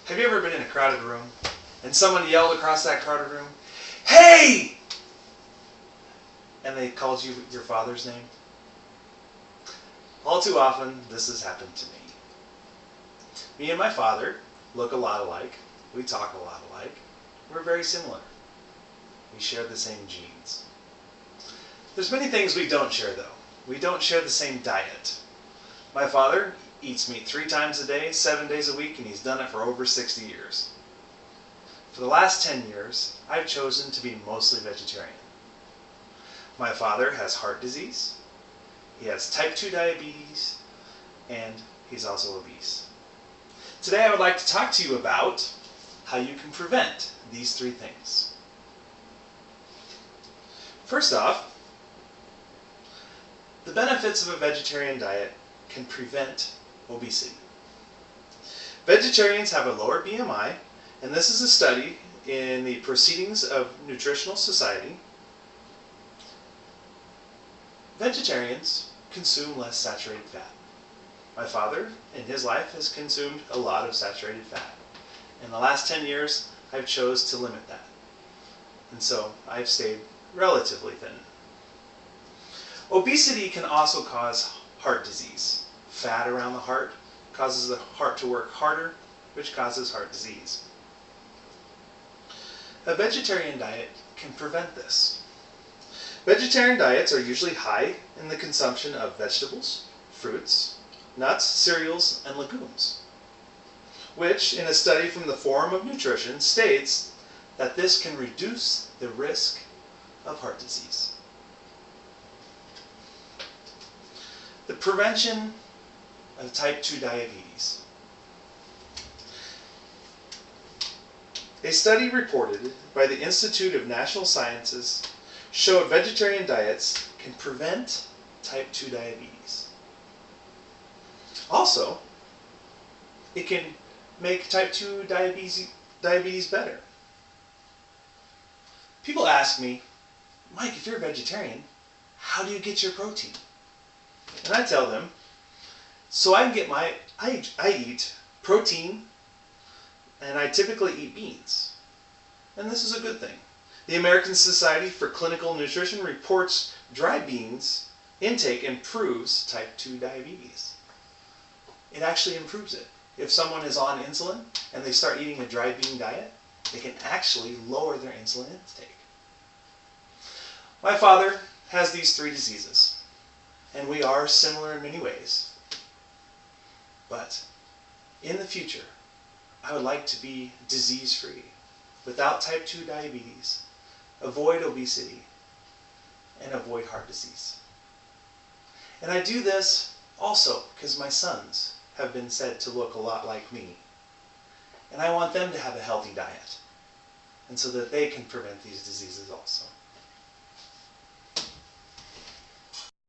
Have you ever been in a crowded room and someone yelled across that crowded room, "Hey!" and they called you your father's name? All too often, this has happened to me. Me and my father look a lot alike. We talk a lot alike. We're very similar. We share the same genes. There's many things we don't share, though. We don't share the same diet. My father eats meat 3 times a day, 7 days a week, and he's done it for over 60 years. For the last 10 years, I've chosen to be mostly vegetarian. My father has heart disease, he has type 2 diabetes, and he's also obese. Today I would like to talk to you about how you can prevent these 3 things. First off, the benefits of a vegetarian diet can prevent obesity. Vegetarians have a lower BMI, and this is a study in the Proceedings of Nutritional Society. Vegetarians consume less saturated fat. My father, in his life, has consumed a lot of saturated fat. In the last 10 years, I've chose to limit that. And so I've stayed relatively thin. Obesity can also cause heart disease. Fat around the heart causes the heart to work harder, which causes heart disease. A vegetarian diet can prevent this. Vegetarian diets are usually high in the consumption of vegetables, fruits, nuts, cereals, and legumes, which, in a study from the Forum of Nutrition, states that this can reduce the risk of heart disease. The prevention of type 2 diabetes. A study reported by the Institute of National Sciences showed vegetarian diets can prevent type 2 diabetes. Also, it can make type 2 diabetes better. People ask me, "Mike, if you're a vegetarian, how do you get your protein?" And I tell them, so I eat protein, and I typically eat beans. And this is a good thing. The American Society for Clinical Nutrition reports dry beans intake improves type 2 diabetes. It actually improves it. If someone is on insulin and they start eating a dry bean diet, they can actually lower their insulin intake. My father has these 3 diseases, and we are similar in many ways. But in the future, I would like to be disease-free, without type 2 diabetes, avoid obesity, and avoid heart disease. And I do this also because my sons have been said to look a lot like me. And I want them to have a healthy diet, and so that they can prevent these diseases also.